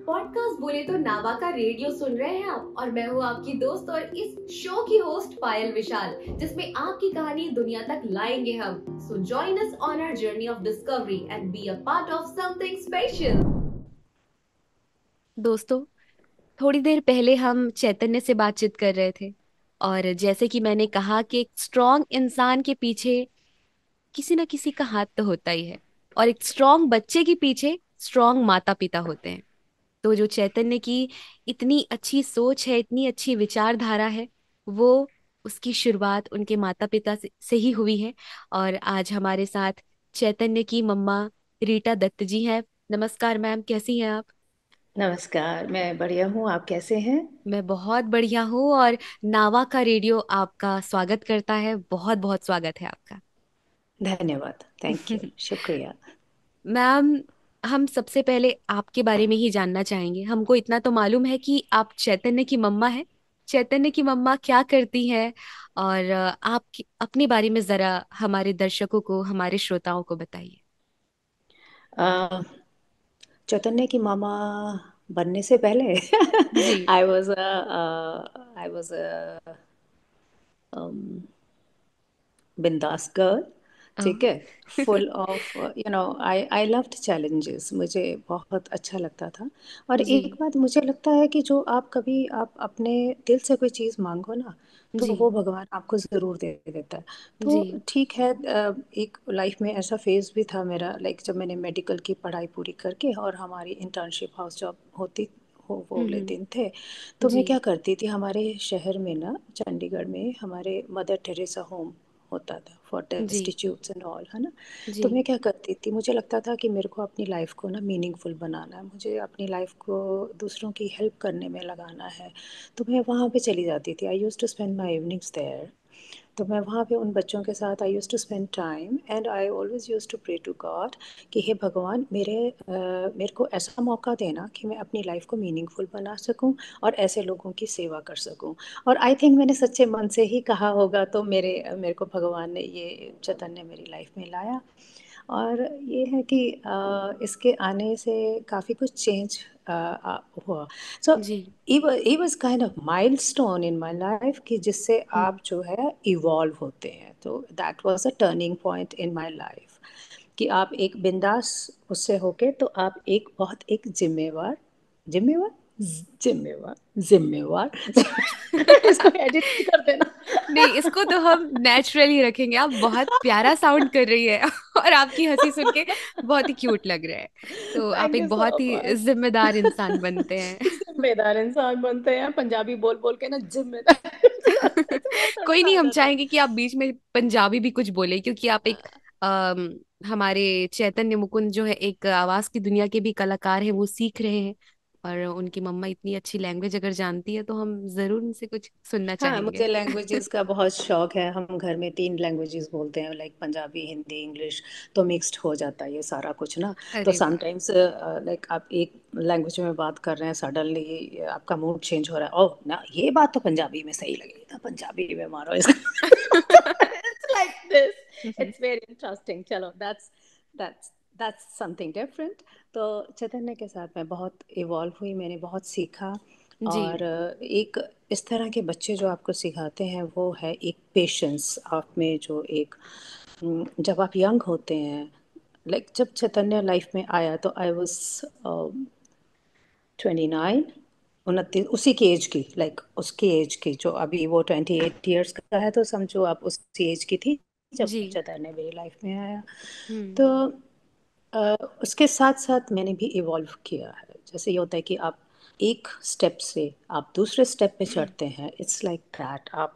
Podcast बोले तो नावा का रेडियो सुन रहे हैं आप, और मैं हूँ आपकी दोस्त और इस शो की होस्ट पायल विशाल, जिसमें आपकी कहानी दुनिया तक लाएंगे हम। So join us on our journey of discovery and be a part of something special. दोस्तों, थोड़ी देर पहले हम चैतन्य से बातचीत कर रहे थे। और जैसे कि मैंने कहा कि एक स्ट्रांग इंसान के पीछे किसी ना किसी का हाथ तो होता ही है, और एक स्ट्रांग बच्चे के पीछे स्ट्रांग माता पिता होते हैं। तो जो चैतन्य की इतनी अच्छी सोच है, इतनी अच्छी विचारधारा है, वो उसकी शुरुआत उनके माता पिता से ही हुई है। और आज हमारे साथ चैतन्य की मम्मा रीटा दत्त जी हैं। नमस्कार मैम, कैसी हैं आप? नमस्कार। मैं बढ़िया हूँ। आप कैसे हैं? मैं बहुत बढ़िया हूँ, और नावा का रेडियो आपका स्वागत करता है। बहुत बहुत स्वागत है आपका। धन्यवाद। Thank you. शुक्रिया। मैम, हम सबसे पहले आपके बारे में ही जानना चाहेंगे। हमको इतना तो मालूम है कि आप चैतन्य की मम्मा है। चैतन्य की मम्मा क्या करती हैं? और आप अपने बारे में जरा हमारे दर्शकों को, हमारे श्रोताओं को बताइए। अ, चैतन्य की मामा बनने से पहले जी। आई वाज बिंदास गर्ल। ठीक ओह। है। Full of I loved challenges. मुझे बहुत अच्छा लगता था। और जी। एक बात मुझे लगता है कि जो आप कभी आप अपने दिल से कोई चीज़ मांगो ना, तो जी। वो भगवान आपको ज़रूर दे देता है। तो जी। ठीक है। एक लाइफ में ऐसा फेज़ भी था मेरा, लाइक जब मैंने मेडिकल की पढ़ाई पूरी करके और हमारी इंटर्नशिप हाउस जॉब होती हो वो वाले हम्म। दिन थे। तो जी। मैं क्या करती थी, हमारे शहर में ना, चंडीगढ़ में हमारे मदर टेरेसा होम होता था फॉर जी। डेस्टिट्यूट्स एंड ऑल, है ना। जी। तो मैं क्या करती थी, मुझे लगता था कि मेरे को अपनी लाइफ को ना मीनिंगफुल बनाना है, मुझे अपनी लाइफ को दूसरों की हेल्प करने में लगाना है। तो मैं वहाँ पे चली जाती थी। I used to spend my evenings there. तो मैं वहाँ पे उन बच्चों के साथ I used to spend time, and I always used to pray to God कि हे भगवान, मेरे को ऐसा मौका देना कि मैं अपनी लाइफ को मीनिंगफुल बना सकूं और ऐसे लोगों की सेवा कर सकूं। और आई थिंक मैंने सच्चे मन से ही कहा होगा, तो मेरे को भगवान ने ये चैतन्य मेरी लाइफ में लाया। और ये है कि इसके आने से काफ़ी कुछ चेंज हुआ। सो जी। it was kind of milestone in my life कि जिससे आप हम्म। जो है इवॉल्व होते हैं। तो that was a turning point in my life कि आप एक बिंदास उससे होके तो आप एक बहुत एक जिम्मेवार जिम्मेवार जिम्मेवार जिम्मेवार इसको एडिट भी कर देना। नहीं, इसको तो हम नेचुरली रखेंगे। आप बहुत प्यारा साउंड कर रही है और आपकी हंसी सुन के बहुत ही क्यूट लग रहा है। तो आप थैंक एक यू सो बहुत ही मच। जिम्मेदार इंसान बनते हैं। जिम्मेदार इंसान बनते हैं, पंजाबी बोल बोल के ना जिम्मेदार इंसान, तो वो थोड़ा कोई सा नहीं, आ हम जाता चाहेंगे कि आप बीच में पंजाबी भी कुछ बोले, क्योंकि आप एक हमारे चैतन्य मुकुंद जो है, एक आवाज की दुनिया के भी कलाकार हैं, वो सीख रहे हैं। और उनकी मम्मा इतनी अच्छी लैंग्वेज अगर जानती है तो हम जरूर उनसे कुछ सुनना हाँ, चाहेंगे। मुझे लैंग्वेजेस का बहुत शौक है। हम घर में 3 लैंग्वेजेस बोलते हैं, लाइक पंजाबी, हिंदी, इंग्लिश। तो मिक्स्ड हो जाता है ये सारा कुछ ना। तो अरे वाह। समटाइम्स लाइक आप एक लैंग्वेज में बात कर रहे हैं, सडनली आपका मूड चेंज हो रहा है, ओह ना ये बात तो पंजाबी में सही लगेगी, तो पंजाबी में मारो इसका। It's like this. It's very interesting. चलो, दैट्स दैट्स समथिंग डिफरेंट। तो चैतन्य के साथ मैं बहुत इवॉल्व हुई, मैंने बहुत सीखा। जी। और एक इस तरह के बच्चे जो आपको सिखाते हैं वो है एक पेशेंस आप में, जो एक जब आप यंग होते हैं, लाइक जब चैतन्य लाइफ में आया तो आई वाज 29, 29, उसी की एज की, लाइक उसकी एज की, जो अभी वो 28 ईयर्स का है, तो समझो आप उसी एज की थी जब जी। चैतन्य मेरी लाइफ में आया। हम्म। तो उसके साथ साथ मैंने भी इवॉल्व किया है। जैसे ये होता है कि आप एक स्टेप से आप दूसरे स्टेप पे चढ़ते हैं, इट्स लाइक दैट, आप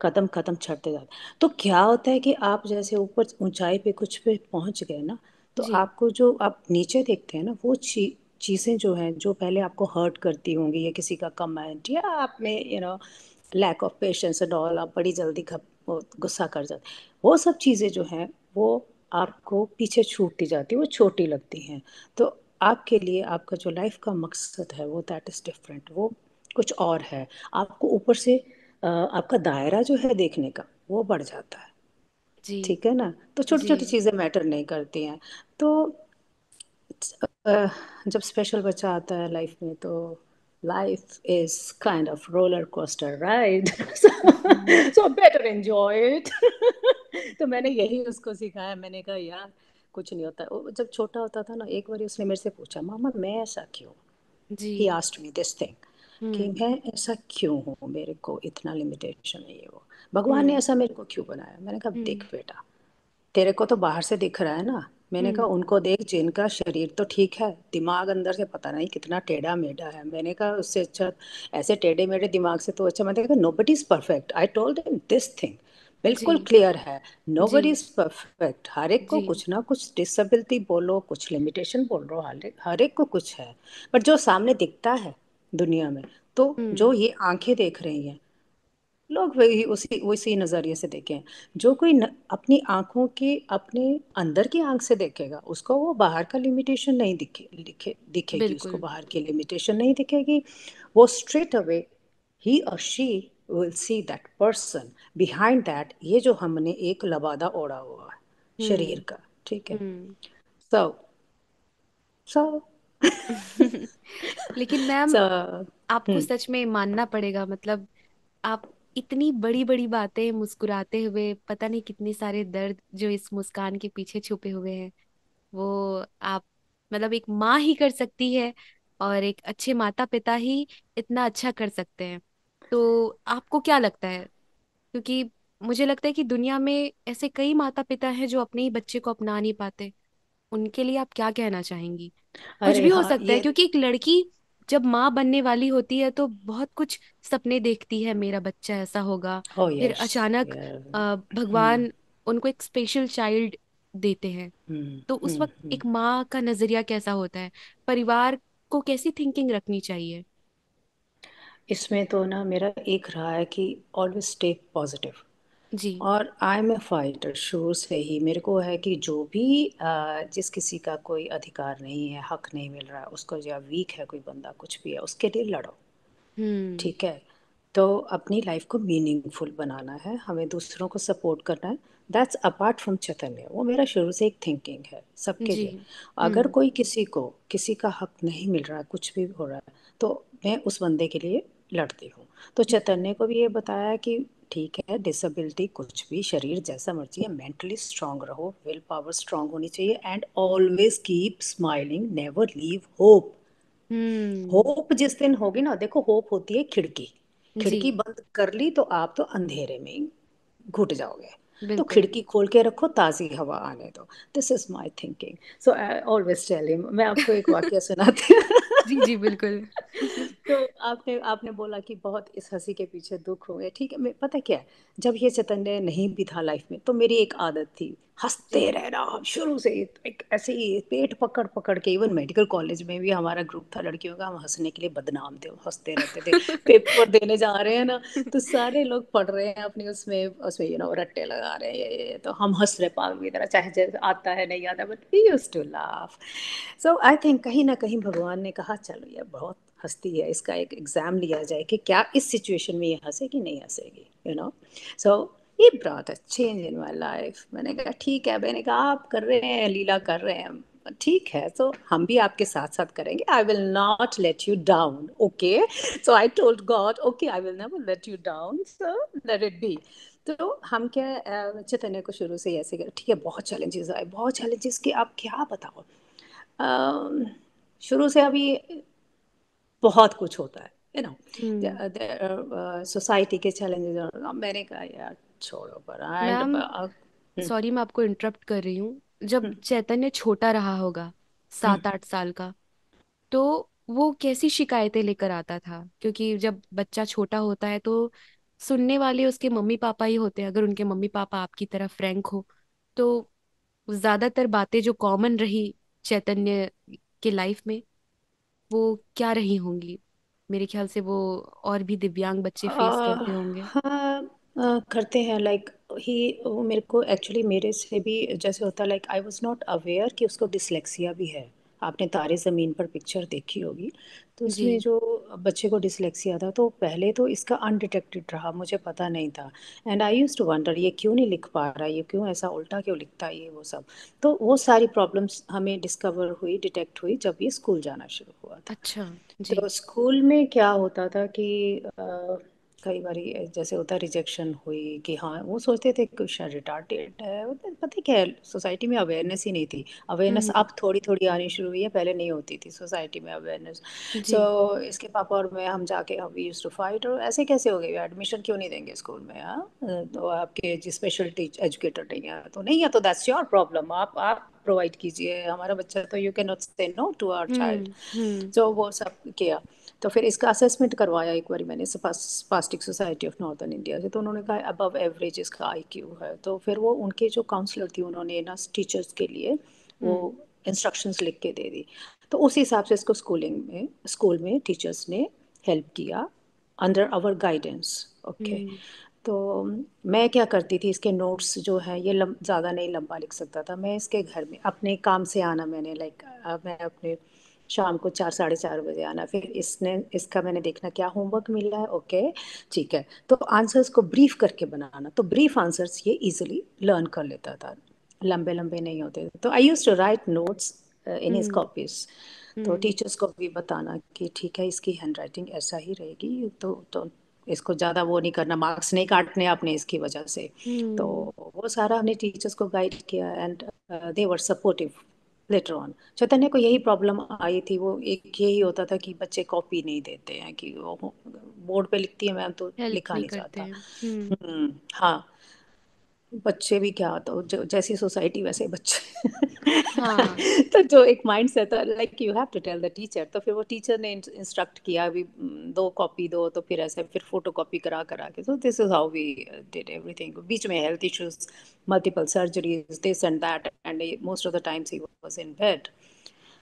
कदम कदम चढ़ते जाते हैं। तो क्या होता है कि आप जैसे ऊपर ऊंचाई पे कुछ पे पहुंच गए ना, तो जी। आपको जो आप नीचे देखते हैं ना, वो चीज़ें जो हैं, जो पहले आपको हर्ट करती होंगी, या किसी का कमेंट, या आप में lack of patience and all, आप बड़ी जल्दी वो गुस्सा कर जाते हैं। वो सब चीज़ें जो हैं, वो आपको पीछे छूटती जाती है, वो छोटी लगती हैं। तो आपके लिए आपका जो लाइफ का मकसद है वो दैट इज़ डिफरेंट, वो कुछ और है। आपको ऊपर से आपका दायरा जो है देखने का, वो बढ़ जाता है। जी। ठीक है ना। तो छोटी जी। छोटी चीज़ें मैटर नहीं करती हैं। तो अ, जब स्पेशल बच्चा आता है लाइफ में तो life is kind of roller coaster ride, so better enjoy it. तो मैंने यही उसको सिखाया, मैंने कहा यार कुछ नहीं होता। वो जब छोटा होता था ना, एक बार उसने मेरे से पूछा, मामा मैं ऐसा क्यों, जी। He asked me this thing, कि हम्म। मैं ऐसा क्यों हूँ, मेरे को इतना लिमिटेशन है, ये वो भगवान ने हम्म। ऐसा मेरे को क्यों बनाया। मैंने कहा हम्म। देख बेटा, तेरे को तो बाहर से दिख रहा है ना, मैंने कहा हम्म। उनको देख जिनका शरीर तो ठीक है, दिमाग अंदर से पता नहीं कितना टेढ़ा मेढ़ा है। मैंने कहा उससे अच्छा, ऐसे टेढ़े मेढ़े दिमाग से तो अच्छा, मैंने कहा nobody is perfect, I told him this thing, जी। बिल्कुल क्लियर है, जी। नोबडी इज परफेक्ट, हर एक को जी। कुछ ना कुछ डिसेबिलिटी बोलो, कुछ लिमिटेशन बोल रहे हो, हर एक को कुछ है। बट जो सामने दिखता है दुनिया में, तो जो हम्म। ये आंखें देख रही हैं, लोग वही उसी उसी नजरिए से देखें। जो कोई अपनी आंखों के अपने अंदर की आंख से देखेगा, उसको वो बाहर का लिमिटेशन नहीं दिखेगी, उसको बिल्कुल। बाहर की लिमिटेशन नहीं दिखेगी। वो स्ट्रेट अवे ही और she will see that person behind that, ये जो हमने एक लबादा ओढ़ा हुआ है शरीर हम्म। का, ठीक है। हम्म। सो सो लेकिन मैम, सो आपको सच में मानना पड़ेगा, मतलब आप इतनी बड़ी बड़ी बातें मुस्कुराते हुए, पता नहीं कितने सारे दर्द जो इस मुस्कान के पीछे छुपे हुए हैं, वो आप, मतलब एक माँ ही कर सकती है, और एक अच्छे माता पिता ही इतना अच्छा कर सकते हैं। तो आपको क्या लगता है? क्योंकि मुझे लगता है कि दुनिया में ऐसे कई माता पिता हैं जो अपने ही बच्चे को अपना नहीं पाते। उनके लिए आप क्या कहना चाहेंगी? कुछ अरे भी हो हाँ सकता है, ये क्योंकि एक लड़की जब माँ बनने वाली होती है तो बहुत कुछ सपने देखती है, मेरा बच्चा ऐसा होगा। ओ फिर यस अचानक हम्म भगवान उनको एक स्पेशल चाइल्ड देते हैं। तो उस वक्त हम्म। एक माँ का नजरिया कैसा होता है? परिवार को कैसी थिंकिंग रखनी चाहिए? इसमें तो ना मेरा एक रहा है कि ऑलवेज स्टे पॉजिटिव। जी। और आई एम ए फाइटर शुरू से ही, मेरे को है कि जो भी जिस किसी का कोई अधिकार नहीं है, हक नहीं मिल रहा है उसको, या वीक है कोई बंदा, कुछ भी है, उसके लिए लड़ो, हम्म। ठीक है। तो अपनी लाइफ को मीनिंगफुल बनाना है, हमें दूसरों को सपोर्ट करना है। दैट्स अपार्ट फ्रॉम चैतन्य, वो मेरा शुरू से एक थिंकिंग है सबके जी। लिए। अगर हम्म। कोई किसी को किसी का हक नहीं मिल रहा है, कुछ भी हो रहा है, तो मैं उस बंदे के लिए लड़ती हूँ। तो चैतन्य को भी ये बताया कि ठीक है, डिसेबिलिटी कुछ भी, शरीर जैसा मर्जी है, मेंटली स्ट्रांग रहो, विल पावर स्ट्रांग होनी चाहिए, and always keep smiling, never leave hope. Hmm. Hope जिस दिन होगी ना, देखो होप होती है खिड़की, जी। खिड़की बंद कर ली तो आप तो अंधेरे में ही घुट जाओगे। तो बिल्कुल। खिड़की खोल के रखो, ताज़ी हवा आने दो। This is my thinking, so I always tell him. मैं आपको एक वाक्य सुनाती हूँ। जी जी बिल्कुल। तो आपने आपने बोला कि बहुत इस हंसी के पीछे दुख हो गया, ठीक है। मैं पता क्या है, जब ये चैतन्य नहीं भी था लाइफ में, तो मेरी एक आदत थी हंसते जी। रहना शुरू से ही। एक ऐसे ही पेट पकड़ पकड़ के, इवन मेडिकल कॉलेज में भी हमारा ग्रुप था लड़कियों का, हम हंसने के लिए बदनाम थे, हंसते रहते थे। पेपर देने जा रहे हैं ना, तो सारे लोग पढ़ रहे हैं अपनी उसमें उसमें रट्टे लगा रहे हैं, ये तो हम हंस रहे पागल की तरह, चाहे जैसे आता है नहीं आता, but we used to laugh. So I think कहीं ना कहीं भगवान ने कहा चलो ये बहुत हंसती है, इसका एक एग्जाम लिया जाए कि क्या इस सिचुएशन में ये हंसे कि नहीं हंसेगी, सो ये brought a change in my life. मैंने कहा ठीक है, मैंने कहा आप कर रहे हैं, लीला कर रहे हैं, ठीक है, तो हम भी आपके साथ साथ करेंगे। I will not let you down, okay. So I told God okay, I will never let you down, so let it be. तो हम क्या, चैतन्य को शुरू से ही ऐसे ठीक है, बहुत चैलेंजेस आए, बहुत चैलेंजेस की आप क्या बताओ। अम, शुरू से अभी बहुत कुछ होता है, हम्म। सोसाइटी के चैलेंजेस। मैंने कहा यार छोड़ो पर, एंड मैम, सॉरी मैं आपको इंटरप्ट कर रही हूँ। जब चैतन्य छोटा रहा होगा, 7-8 साल का, तो वो कैसी शिकायतें लेकर आता था? क्योंकि जब बच्चा छोटा होता है तो सुनने वाले उसके मम्मी पापा ही होते हैं। अगर उनके मम्मी पापा आपकी तरह फ्रैंक हो, तो ज्यादातर बातें जो कॉमन रही चैतन्य के लाइफ में, वो क्या रही होंगी? मेरे ख्याल से वो और भी दिव्यांग बच्चे फेस करते होंगे। हाँ, करते हैं लाइक ही। वो मेरे को एक्चुअली मेरे से भी जैसे होता है, like I was not aware कि उसको डिसलेक्सिया भी है। आपने तारे ज़मीन पर पिक्चर देखी होगी, तो जी। उसमें जो बच्चे को डिसलेक्सिया था, तो पहले तो इसका अनडिटेक्टेड रहा, मुझे पता नहीं था। And I used to wonder ये क्यों नहीं लिख पा रहा, ये क्यों ऐसा उल्टा क्यों लिखता है, ये वो सब। तो वो सारी प्रॉब्लम्स हमें डिस्कवर हुई, डिटेक्ट हुई जब ये स्कूल जाना शुरू हुआ था। अच्छा। जी। तो स्कूल में क्या होता था कि कई बार जैसे होता रिजेक्शन हुई कि हाँ, वो सोचते थे कि शायद रिटार्डेड है, पता क्या है, सोसाइटी में अवेयरनेस ही नहीं थी। अवेयरनेस हम्म। अब थोड़ी थोड़ी आनी शुरू हुई है, पहले नहीं होती थी सोसाइटी में अवेयरनेस। जी। सो इसके पापा और मैं, हम जाके हम वी यूज्ड टू फाइट, और ऐसे कैसे हो गई, एडमिशन क्यों नहीं देंगे स्कूल में, हाँ तो आपके जो स्पेशल टीच एजुकेटर नहीं है तो दैट्स योर प्रॉब्लम, आप प्रोवाइड कीजिए हमारा बच्चा, तो यू कैन नॉट से नो टू आवर चाइल्ड। हम्म। तो वो सब किया। तो फिर इसका असेसमेंट करवाया एक बार मैंने spastic society of northern India से, तो उन्होंने कहा अबव एवरेज इसका आईक्यू है। तो फिर वो उनके जो काउंसलर थी, उन्होंने ना टीचर्स के लिए वो हम्म। इंस्ट्रक्शंस लिख के दे दी। तो उस हिसाब से इसको स्कूल में टीचर्स ने हेल्प किया under our guidance. Okay. Hmm. तो मैं क्या करती थी, इसके नोट्स जो है ये ज़्यादा नहीं लंबा लिख सकता था, मैं इसके घर में अपने काम से आना, मैंने मैं अपने शाम को 4 साढ़े 4 बजे आना, फिर इसका मैंने देखना क्या होमवर्क मिल रहा है। ओके, ठीक है, तो आंसर्स को ब्रीफ करके बनाना, तो ब्रीफ आंसर्स ये इजीली लर्न कर लेता था, लंबे लंबे नहीं होते। तो I used to write notes in his hmm. Copies. तो हम्म। टीचर्स को भी बताना कि ठीक है, इसकी हैंडराइटिंग ऐसा ही रहेगी, तो इसको ज़्यादा वो नहीं करना, मार्क्स नहीं काटने आपने इसकी वजह से। तो हम्म। वो सारा हमने टीचर्स को गाइड किया, and they were supportive later on. Chaitanya को यही प्रॉब्लम आई थी, वो एक यही होता था कि बच्चे कॉपी नहीं देते हैं, कि वो बोर्ड पे लिखती है मैम तो हेल्प लिखा नहीं नहीं करते जाता। हैं। हम्म। हाँ, बच्चे भी क्या, तो जो जैसी सोसाइटी वैसे बच्चे। हाँ। तो जो एक माइंड सेट था, like you have to tell the teacher, तो फिर वो टीचर ने इंस्ट्रक्ट किया अभी 2 कॉपी दो, तो फिर ऐसे फिर फोटो कॉपी करा करा के, तो this is how we did everything. बीच में health issues, multiple surgeries, this and that, and most of the times he was in bed.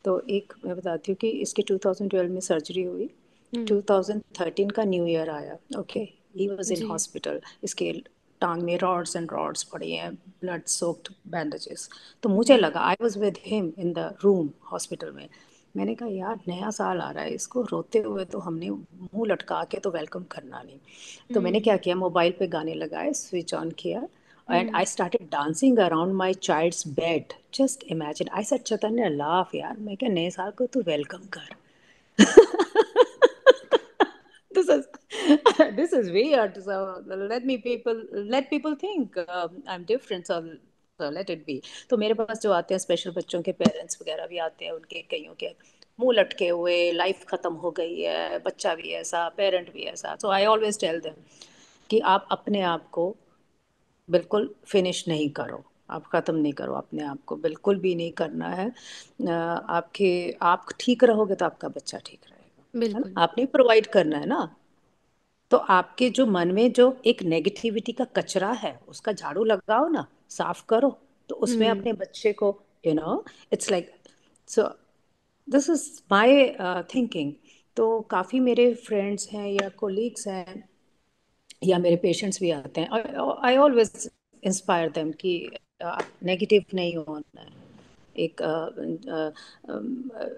तो एक मैं बताती हूँ कि इसकी 2012 में सर्जरी हुई, हम्म। 2013 का न्यू ईयर आया। ओके, ही वाज इन जी। हॉस्पिटल, इसके टांग में रॉड्स एंड रॉड्स पड़ी हैं, ब्लड सोक्ड बैंडेजेस। तो मुझे हम्म। लगा, I was with him in the room hospital में, मैंने कहा यार नया साल आ रहा है, इसको रोते हुए तो हमने मुंह लटका के तो वेलकम करना नहीं। तो मैंने हम्म। क्या किया, मोबाइल पे गाने लगाए, स्विच ऑन किया, and I hmm. started dancing around my child's bed. Just imagine. I said, Chaitanya, laugh यार, मैं क्या, नए साल को तू वेलकम कर। this is this is weird. So let people think I'm different. So let it be. तो मेरे पास जो आते हैं स्पेशल बच्चों के पेरेंट्स वगैरह भी आते हैं, उनके कईयों के मुंह लटके हुए, लाइफ खत्म हो गई है, बच्चा भी ऐसा, पेरेंट भी ऐसा। सो आई ऑलवेज टेल देम कि आप अपने आप को बिल्कुल फिनिश नहीं करो, आप ख़त्म नहीं करो अपने आप को, बिल्कुल भी नहीं करना है। आप ठीक रहोगे तो आपका बच्चा ठीक रहेगा, है बिल्कुल। ना, आपने प्रोवाइड करना है ना। तो आपके जो मन में जो एक नेगेटिविटी का कचरा है, उसका झाड़ू लगाओ ना, साफ करो, तो उसमें हम्म। अपने बच्चे को, it's like, so this is my thinking. तो काफ़ी मेरे फ्रेंड्स हैं या कोलीग्स हैं या मेरे पेशेंट्स भी आते हैं, आई ऑलवेज इंस्पायर देम कि नेगेटिव नहीं होना है। एक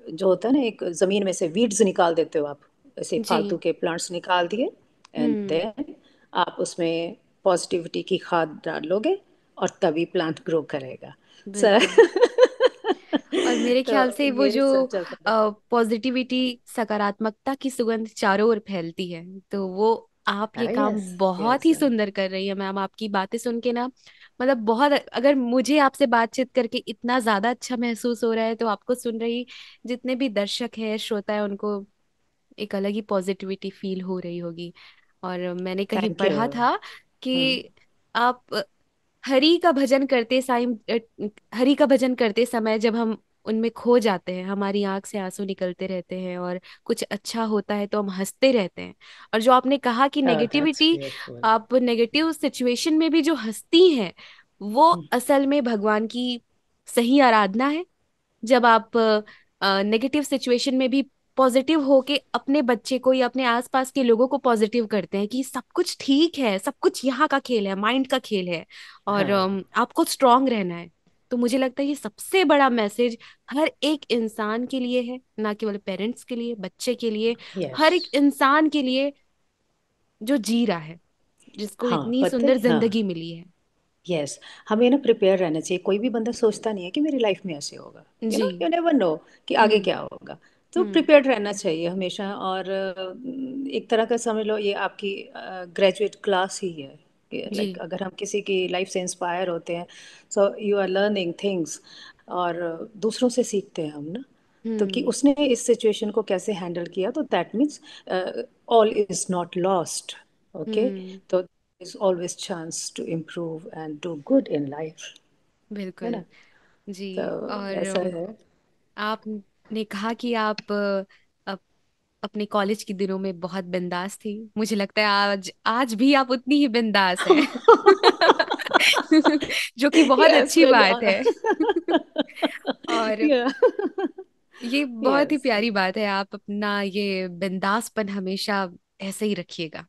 जो होता है ना, एक ज़मीन में से वीड्स निकाल देते हो आप, ऐसे जी। फालतू के प्लांट्स निकाल दिए, एंड हम्म। देन आप उसमें पॉजिटिविटी की खाद डालोगे, और तभी प्लांट ग्रो करेगा। सर। बिल्कुल। और मेरे तो ख्याल से वो यही जो सब चलता था। पॉजिटिविटी, सकारात्मकता की सुगंध चारों ओर फैलती है, तो वो आप ये काम यस, बहुत यस। ही सुंदर कर रही है मैम। आपकी बातें सुन के ना, मतलब बहुत, अगर मुझे आपसे बातचीत करके इतना ज्यादा अच्छा महसूस हो रहा है, तो आपको सुन रही जितने भी दर्शक हैं, श्रोता है, उनको एक अलग ही पॉजिटिविटी फील हो रही होगी। और मैंने कहीं थैंक यू। पढ़ा था कि आप हरि का भजन करते हरि का भजन करते समय जब हम उनमें खो जाते हैं, हमारी आंख से आंसू निकलते रहते हैं, और कुछ अच्छा होता है तो हम हंसते रहते हैं। और जो आपने कहा कि दैट्स नेगेटिविटी, ग्रेटफुल। आप नेगेटिव सिचुएशन में भी जो हंसती हैं, वो असल में भगवान की सही आराधना है। जब आप नेगेटिव सिचुएशन में भी पॉजिटिव होके अपने बच्चे को या अपने आसपास के लोगों को पॉजिटिव करते हैं कि सब कुछ ठीक है, सब कुछ यहाँ का खेल है, माइंड का खेल है, और हाँ, आपको स्ट्रांग रहना है। तो मुझे लगता है ये सबसे बड़ा मैसेज हर एक इंसान के लिए है, ना केवल पेरेंट्स के लिए, बच्चे के लिए, यस। हर एक इंसान के लिए जो जी रहा है, जिसको हाँ, इतनी पता सुंदर है, हाँ। जिंदगी मिली है। यस। हमें ना प्रिपेयर रहना चाहिए। कोई भी बंदा सोचता नहीं है कि मेरी लाइफ में ऐसे होगा, जी। यू नेवर नो कि आगे हम्म। क्या होगा। तो हम्म। प्रिपेयर्ड रहना चाहिए हमेशा। और एक तरह का समझ लो ये आपकी ग्रेजुएट क्लास ही है। जी। लाइक अगर हम किसी की लाइफ से इंस्पायर होते हैं, so you are learning things. और दूसरों से सीखते हैं हम ना। तो कि हम्म। उसने इस सिचुएशन को कैसे हैंडल किया, तो that means all is not lost. Okay. Hmm. तो is always chance to improve and do good in life, है बिल्कुल। ना। जी। तो और ऐसा है। आपने कहा कि आप अपने कॉलेज के दिनों में बहुत बिंदास थी। मुझे लगता है आज आज भी आप उतनी ही बिंदास हैं। जो कि बहुत Yes, अच्छी very बात है। और yeah। ये बहुत ही Yes, प्यारी बात है। आप अपना ये बिंदासपन हमेशा ऐसे ही रखिएगा।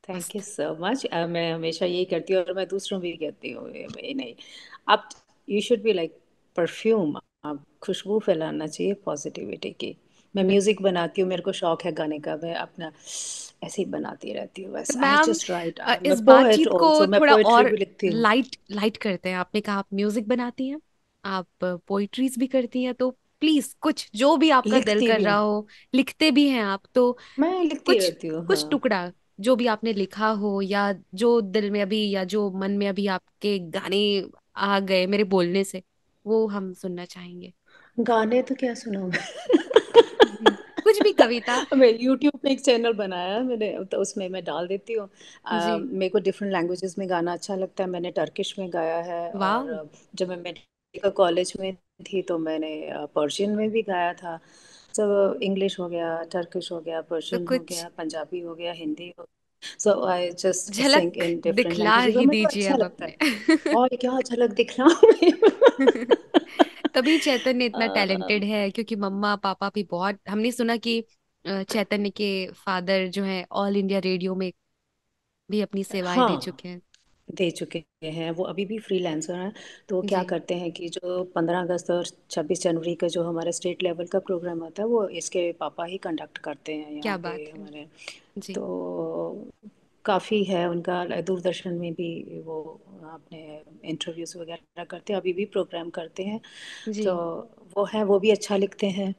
थैंक यू मस्त। So much. मैं हमेशा यही करती हूँ और मैं दूसरों भी कहती हूँ ये नहीं। आप you should be like perfume. आप खुशबू फैलाना चाहिए पॉजिटिविटी की। मैं बिल्कुल। म्यूजिक बनाती हूँ, मेरे को शौक है गाने का, मैं अपना ऐसे ही बनाती रहती हूँ तो बस। आई मैम, जस्ट राइट। इस मैं पोएट बातचीत को ऑल्सो, मैं थोड़ा पोएट्री और भी लिखती हूँ। लाइट लाइट करते हैं। आपने कहा आप म्यूजिक बनाती हैं, आप पोइट्रीज भी करती हैं, तो प्लीज कुछ जो भी आपका दिल लिखती कर भी रहा हूँ, हो, लिखते भी हैं आप तो मैं लिखती कुछ रहती हूँ, कुछ हाँ। टुकड़ा जो भी आपने लिखा हो, या जो दिल में अभी, या जो मन में अभी आपके गाने आ गए मेरे बोलने से, वो हम सुनना चाहेंगे। गाने तो क्या सुनाऊँ कुछ भी, कविता। मैं यूट्यूब पे एक चैनल बनाया है मैंने, तो उसमें मैं डाल देती हूँ। जी। मेरे को डिफरेंट लैंग्वेजेस में गाना अच्छा लगता है। मैंने टर्किश में गाया है, वाह। और जब मैं मेडिकल कॉलेज में थी तो मैंने पर्शियन में भी गाया था। तो इंग्लिश हो गया, टर्किश हो गया, तो पर्शियन हो कुछ गया, पंजाबी हो गया, हिंदी हो गया। सो आई जस्ट सिंग झलक इन डिफरेंट दिखला लैंग्वेजेस और ही मेरे को दीजिए अच्छा अब लगता है। अपने। और क्या झलक दिखला तभी चैतन्य इतना अ, टैलेंटेड है, क्योंकि मम्मा पापा भी बहुत, हमने सुना कि चैतन्य के फादर जो है ऑल इंडिया रेडियो में भी अपनी सेवाएं दे हाँ, चुके हैं। दे चुके हैं। वो अभी भी फ्रीलांसर हैं। तो वो क्या जी। करते हैं कि जो 15 अगस्त और 26 जनवरी का जो हमारे स्टेट लेवल का प्रोग्राम होता है, वो इसके पापा ही कंडक्ट करते हैं यहाँ क्या पे बात है। हमारे। जी। तो काफ़ी है उनका। दूरदर्शन में भी वो अपने इंटरव्यूज़ वगैरह करते हैं, अभी भी प्रोग्राम करते हैं। जी। तो वो है, वो भी अच्छा लिखते हैं।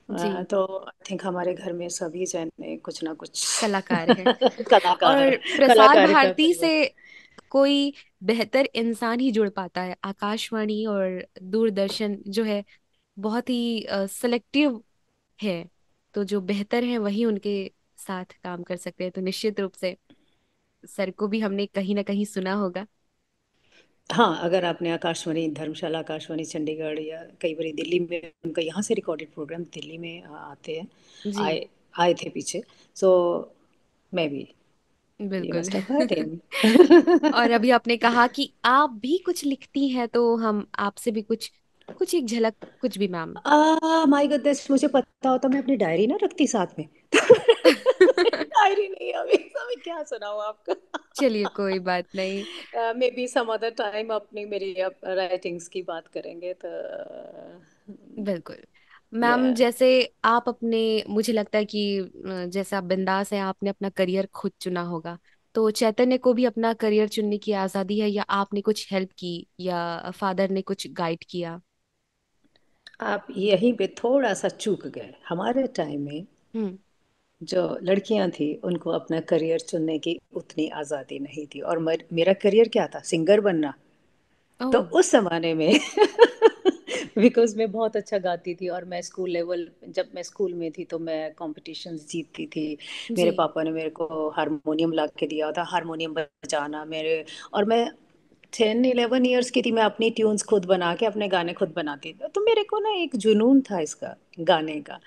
जी। तो आई थिंक हमारे घर में सभी जन कुछ ना कुछ कलाकार है। कलाकार, और प्रसार कलाकारी का भारती से परिवार। कोई बेहतर इंसान ही जुड़ पाता है। आकाशवाणी और दूरदर्शन जो है बहुत ही सिलेक्टिव है, तो जो बेहतर है वही उनके साथ काम कर सकते हैं। तो निश्चित रूप से सर को भी हमने कहीं ना कहीं सुना होगा। हाँ, अगर आपने आकाशवाणी धर्मशाला, आकाशवाणी चंडीगढ़, या कई बारी दिल्ली में उनका यहाँ से रिकॉर्डेड प्रोग्राम दिल्ली में आते हैं, जी। आए आए थे पीछे। सो मे बी यू बिल्कुल। Must have heard him. और अभी आपने कहा कि आप भी कुछ लिखती हैं, तो हम आपसे भी कुछ कुछ एक झलक, कुछ भी मैम। माय गुडनेस, मुझे पता होता मैं अपनी डायरी ना रखती साथ में। डायरी नहीं है अभी, तो मैं क्या सुनाऊँ आपको। चलिए, कोई बात नहीं। Maybe some other time अपनी मेरी राइटिंग्स की बात करेंगे तो। बिल्कुल। मैम, या जैसे आप अपने, मुझे लगता है कि जैसे आप बिंदास हैं, आपने अपना करियर खुद चुना होगा, तो चैतन्य को भी अपना करियर चुनने की आज़ादी है, या आपने कुछ हेल्प की, या फादर ने कुछ गाइड किया? आप यहीं पे थोड़ा सा चूक गए। हमारे टाइम में हम्म। जो लड़कियां थी उनको अपना करियर चुनने की उतनी आज़ादी नहीं थी। और मेरा करियर क्या था, सिंगर बनना। तो ओह। उस जमाने में बिकॉज मैं बहुत अच्छा गाती थी, और मैं स्कूल लेवल, जब मैं स्कूल में थी तो मैं कॉम्पिटिशन्स जीतती थी। जी। मेरे पापा ने मेरे को हारमोनियम ला के दिया था, हारमोनियम बजाना मेरे। और मैं 10-11 ईयर्स की थी, मैं अपनी ट्यून्स खुद बना के अपने गाने खुद बनाती थी। तो मेरे को ना एक जुनून था इसका, गाने का।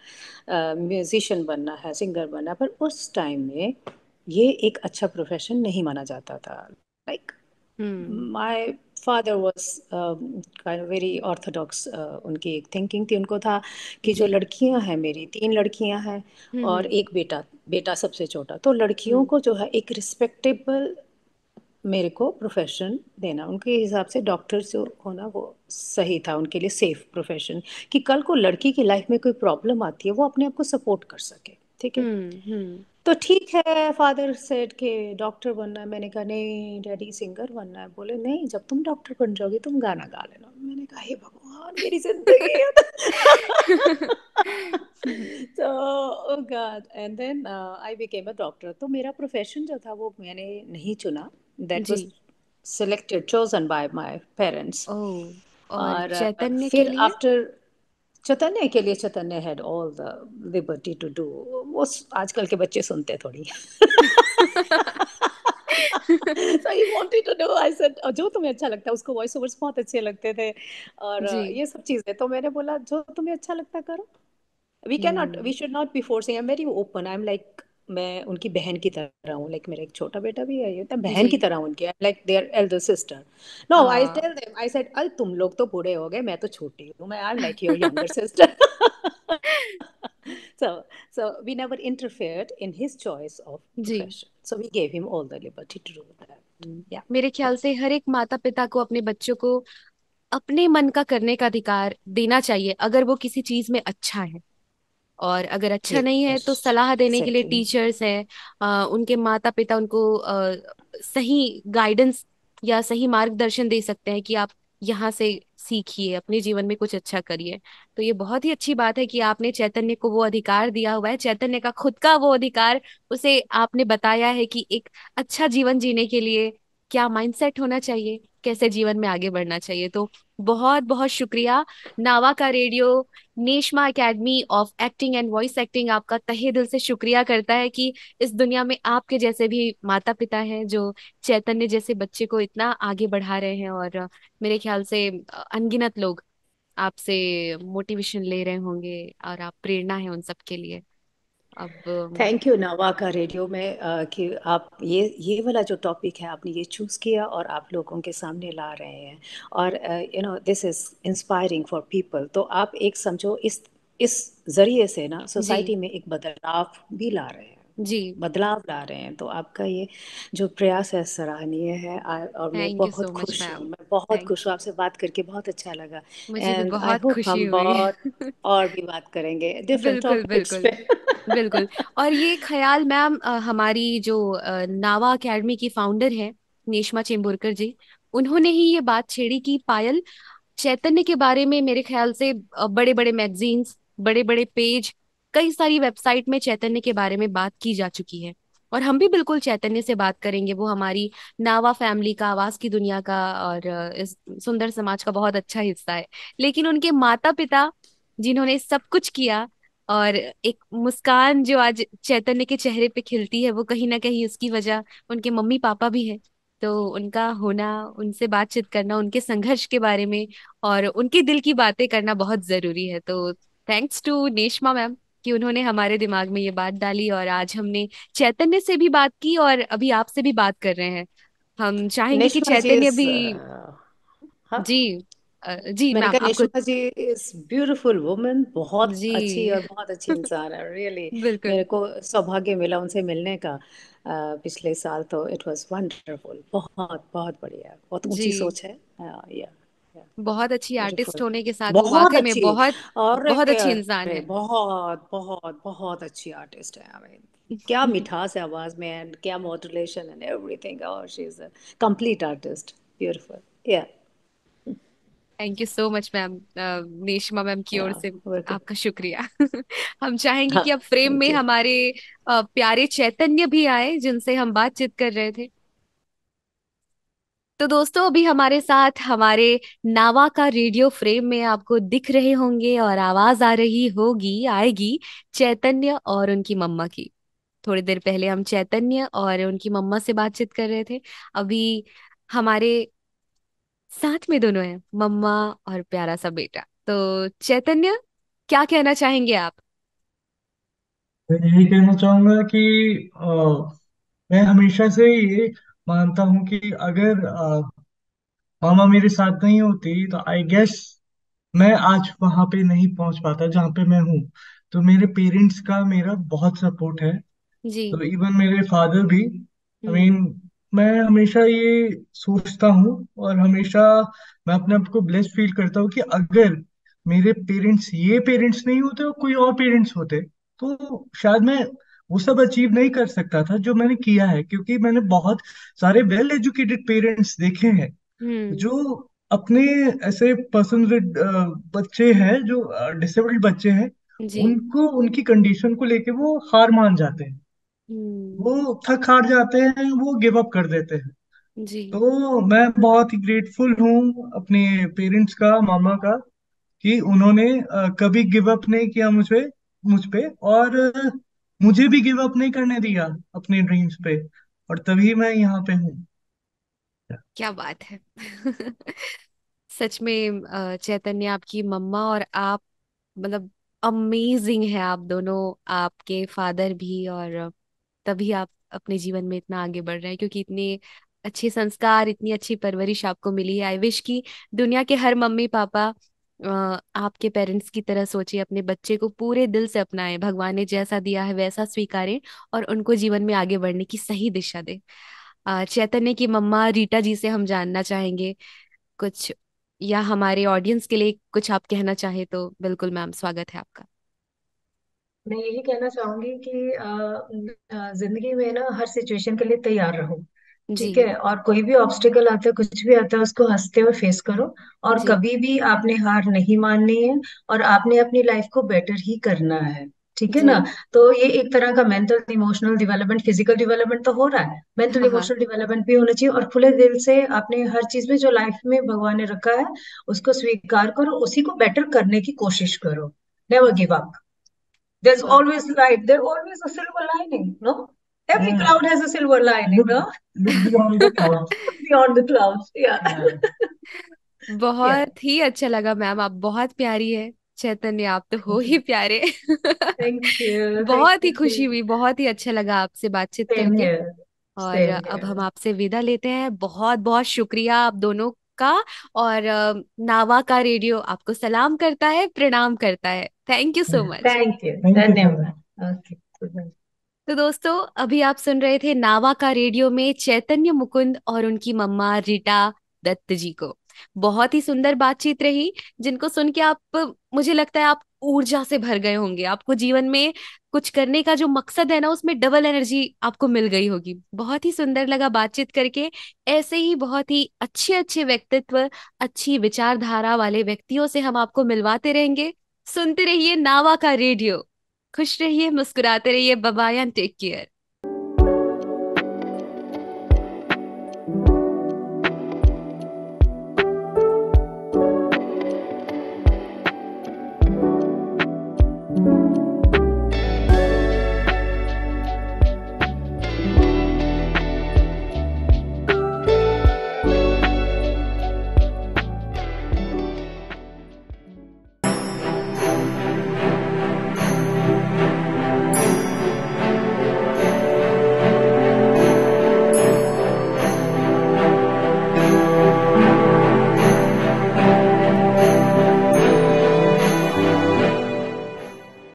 म्यूजिशियन बनना है, सिंगर बनना है। पर उस टाइम में ये एक अच्छा प्रोफेशन नहीं माना जाता था। Like hmm. My father was kind of very Orthodox. उनकी एक थिंकिंग थी, उनको था कि जो जी। लड़कियां हैं, मेरी 3 लड़कियां हैं और हम्म। एक बेटा, बेटा सबसे छोटा, तो लड़कियों हम्म। को जो है एक रिस्पेक्टेबल मेरे को प्रोफेशन देना, उनके हिसाब से डॉक्टर जो होना वो सही था उनके लिए, सेफ प्रोफेशन, कि कल को लड़की की लाइफ में कोई प्रॉब्लम आती है वो अपने आप को सपोर्ट कर सके। ठीक है। हम्म। तो ठीक है, फादर सेड के डॉक्टर बनना है। मैंने कहा नहीं डैडी, सिंगर बनना है। बोले नहीं, जब तुम डॉक्टर बन जाओगी तुम गाना गा लेना। मैंने कहा हे भगवान, मेरी जिंदगी है। तो oh God, and then I became a doctor. तो मेरा प्रोफेशन जो था वो मैंने नहीं चुना, दैट वाज जी। Selected, chosen by my parents. Oh, और और चैतन्य के फिर लिए? आफ्टर, चैतन्य के लिए, Chaitanya had all the liberty to do. वो आजकल के बच्चे सुनते थोड़ी। So he wanted to know, I said जो तुम्हें अच्छा लगता है, उसको वॉइस ओवर्स बहुत अच्छे लगते थे और जी। ये सब चीजें। तो मैंने बोला जो तुम्हें अच्छा लगता है करो। We can not, we hmm. Should not be forcing. I am very open, I am like, मैं उनकी बहन की तरह हूँ। लाइक मेरा एक छोटा बेटा भी है, ये तो बहन जी। की तरह हूँ उनकी, like their elder sister. No, I ah tell them, I said अरे तुम लोग तो बूढ़े हो गए, मैं तो छोटी हूँ, मैं I am like your younger sister. so so we never interfered in his choice of जी। profession, so we gave him all the liberty to do that. Yeah. मेरे ख्याल से हर एक माता पिता को अपने बच्चों को अपने मन का करने का अधिकार देना चाहिए, अगर वो किसी चीज में अच्छा है। और अगर अच्छा नहीं है तो Yes, सलाह देने के लिए exactly. टीचर्स हैं, उनके माता पिता उनको सही गाइडेंस या सही मार्गदर्शन दे सकते हैं कि आप यहाँ से सीखिए, अपने जीवन में कुछ अच्छा करिए। तो ये बहुत ही अच्छी बात है कि आपने चैतन्य को वो अधिकार दिया हुआ है, चैतन्य का खुद का वो अधिकार, उसे आपने बताया है कि एक अच्छा जीवन जीने के लिए क्या माइंडसेट होना चाहिए, कैसे जीवन में आगे बढ़ना चाहिए। तो बहुत बहुत शुक्रिया। नावा का radio, Neshma academy of acting and voice acting आपका तहे दिल से शुक्रिया करता है कि इस दुनिया में आपके जैसे भी माता पिता हैं जो चैतन्य जैसे बच्चे को इतना आगे बढ़ा रहे हैं। और मेरे ख्याल से अनगिनत लोग आपसे मोटिवेशन ले रहे होंगे और आप प्रेरणा है उन सब के लिए। अब थैंक यू नवा का रेडियो में कि आप ये वाला जो टॉपिक है आपने ये चूज़ किया और आप लोगों के सामने ला रहे हैं। और you know this is inspiring for people. तो आप एक समझो, इस ज़रिए से ना जी। सोसाइटी में एक बदलाव भी ला रहे हैं, जी। बदलाव ला रहे हैं। तो आपका ये जो प्रयास है सराहनीय है। और मैं थैंक यू सो बहुत मच खुश हूँ, मैम। मैं बहुत थैंक खुश हूँ, आपसे बात करके बहुत अच्छा लगा। मुझे भी एंड आई बहुत होप खुशी हम हुई। बहुत और भी बात करेंगे डिफरेंट बिल्कुल टॉपिक्स बिल्कुल। पे। बिल्कुल। और ये ख्याल मैम, हमारी जो नावा एकेडमी की फाउंडर है नेशमा चेंबूरकर जी, उन्होंने ही ये बात छेड़ी कि पायल, चैतन्य के बारे में मेरे ख्याल से बड़े बड़े मैगजीन्स, बड़े बड़े पेज, कई सारी वेबसाइट में चैतन्य के बारे में बात की जा चुकी है। और हम भी बिल्कुल चैतन्य से बात करेंगे। वो हमारी नावा फैमिली का, आवाज की दुनिया का और इस सुंदर समाज का बहुत अच्छा हिस्सा है। लेकिन उनके माता पिता जिन्होंने सब कुछ किया, और एक मुस्कान जो आज चैतन्य के चेहरे पे खिलती है, वो कहीं ना कहीं उसकी वजह उनके मम्मी पापा भी है। तो उनका होना, उनसे बातचीत करना, उनके संघर्ष के बारे में और उनके दिल की बातें करना बहुत जरूरी है। तो थैंक्स टू नेशमा मैम कि उन्होंने हमारे दिमाग में ये बात डाली, और आज हमने चैतन्य से भी बात की और अभी आपसे भी बात कर रहे हैं। हम चाहेंगे कि नेशमा जी चैतन्य इज, भी। हाँ, जी। जी मैंने मैम कहा आपको। नेशमा जी इज ब्यूटीफुल वुमन, बहुत अच्छी जी। और बहुत अच्छी इंसान है रियली। बिल्कुल। मेरे को सौभाग्य मिला उनसे मिलने का पिछले साल। तो इट वाज वंडरफुल, बहुत बहुत बढ़िया, बहुत ऊंची जी। सोच है। या बहुत अच्छी आर्टिस्ट ब्यूटीफुल, होने के साथ वो बहुत वाकई में अच्छी। बहुत और बहुत अच्छी इंसान अरे है। बहुत बहुत बहुत अच्छी आर्टिस्ट है। आई मीन क्या मिठास है आवाज में, एंड क्या मॉड्यूलेशन एंड एवरीथिंग। और she is a complete artist, beautiful. Yeah thank you so much ma'am, Neshma ma'am की ओर या से वेलकम। आपका शुक्रिया। हम चाहेंगे हाँ, कि अब फ्रेम थैंक में यू। हमारे प्यारे चैतन्य भी आए जिनसे हम बातचीत कर रहे थे। तो दोस्तों, अभी हमारे साथ हमारे नावा का रेडियो फ्रेम में आपको दिख रहे होंगे और आवाज आ रही होगी, आएगी, चैतन्य और उनकी मम्मा की। थोड़ी देर पहले हम चैतन्य और उनकी मम्मा से बातचीत कर रहे थे। अभी हमारे साथ में दोनों हैं, मम्मा और प्यारा सा बेटा। तो चैतन्य, क्या कहना चाहेंगे आप? मैं यही कहना चाहूंगा कि मैं हमेशा से ये मानता हूँ कि अगर मामा मेरे साथ नहीं होती तो आई गेस मैं आज वहां पे नहीं पहुंच पाता जहाँ पे मैं हूँ। तो मेरे पेरेंट्स का मेरा बहुत सपोर्ट है। जी। तो इवन मेरे फादर भी, आई मीन, हम्म। मैं हमेशा ये सोचता हूँ और हमेशा मैं अपने आप को ब्लेस्ड फील करता हूँ कि अगर मेरे पेरेंट्स ये पेरेंट्स नहीं होते और कोई और पेरेंट्स होते तो शायद मैं वो सब अचीव नहीं कर सकता था जो मैंने किया है, क्योंकि मैंने बहुत सारे वेल एजुकेटेड पेरेंट्स देखे हैं हम्म। जो अपने ऐसे पर्सन विद बच्चे हैं जो डिसेबल्ड बच्चे हैं, जी। उनको उनकी कंडीशन को लेके वो हार मान जाते हैं, हम्म। वो थक हार जाते हैं, वो गिव अप कर देते हैं। जी। तो मैं बहुत ही ग्रेटफुल हूँ अपने पेरेंट्स का, मामा का, कि उन्होंने कभी गिव अप नहीं किया मुझ पे, और मुझे भी गिव अप नहीं करने दिया अपने ड्रीम्स पे, और तभी मैं यहाँ पे हूँ। क्या बात है। सच में चैतन्य, आपकी मम्मा और आप, मतलब अमेजिंग है आप दोनों, आपके फादर भी। और तभी आप अपने जीवन में इतना आगे बढ़ रहे हैं, क्योंकि इतने अच्छे संस्कार, इतनी अच्छी परवरिश आपको मिली है। आई विश कि दुनिया के हर मम्मी पापा आपके पेरेंट्स की तरह सोचे, अपने बच्चे को पूरे दिल से अपनाएं, भगवान ने जैसा दिया है वैसा स्वीकारें और उनको जीवन में आगे बढ़ने की सही दिशा दे। चैतन्य की मम्मा रीटा जी से हम जानना चाहेंगे कुछ, या हमारे ऑडियंस के लिए कुछ आप कहना चाहे तो बिल्कुल मैम, स्वागत है आपका। मैं यही कहना चाहूंगी कि जिंदगी में ना हर सिचुएशन के लिए तैयार रहो। जी। ठीक है, और कोई भी ऑब्स्टिकल आता है, कुछ भी आता है, उसको हंसते हुए फेस करो। और जी। कभी भी आपने हार नहीं माननी है, और आपने अपनी लाइफ को बेटर ही करना है। ठीक है जी। ना? तो ये एक तरह का mental emotional development, physical development तो हो रहा है, मेंटल हाँ हाँ। इमोशनल डेवलपमेंट भी होना चाहिए। और खुले दिल से अपने हर चीज में जो लाइफ में भगवान ने रखा है उसको स्वीकार करो, उसी को बेटर करने की कोशिश करो। Never give up. There's वाह। always light. There's always a silver lining, no? Every Yeah, cloud has a silver lining, look no? look beyond the clouds. Beyond the clouds. Yeah. Yeah. Yeah. बहुत ही अच्छा लगा ma'am, आप बहुत प्यारी है। चैतन्य, आप तो हो Thank ही you. प्यारे। Thank you. बहुत ही Thank खुशी you. हुई, बहुत ही अच्छा लगा आपसे बातचीत Same करके। here. और Same अब हम here. आपसे विदा लेते हैं। बहुत बहुत शुक्रिया आप दोनों का। और नावा का रेडियो आपको सलाम करता है, प्रणाम करता है। Thank you so much. Thank you. Thank you so much. धन्यवाद. Okay. Goodbye. तो दोस्तों, अभी आप सुन रहे थे नावा का रेडियो में चैतन्य मुकुंद और उनकी मम्मा रीटा दत्त जी को। बहुत ही सुंदर बातचीत रही, जिनको सुन के आप, मुझे लगता है आप ऊर्जा से भर गए होंगे। आपको जीवन में कुछ करने का जो मकसद है ना, उसमें डबल एनर्जी आपको मिल गई होगी। बहुत ही सुंदर लगा बातचीत करके। ऐसे ही बहुत ही अच्छे अच्छे व्यक्तित्व, अच्छी विचारधारा वाले व्यक्तियों से हम आपको मिलवाते रहेंगे। सुनते रहिए नावा का रेडियो। खुश रहिए, मुस्कुराते रहिए। Bye bye and take care.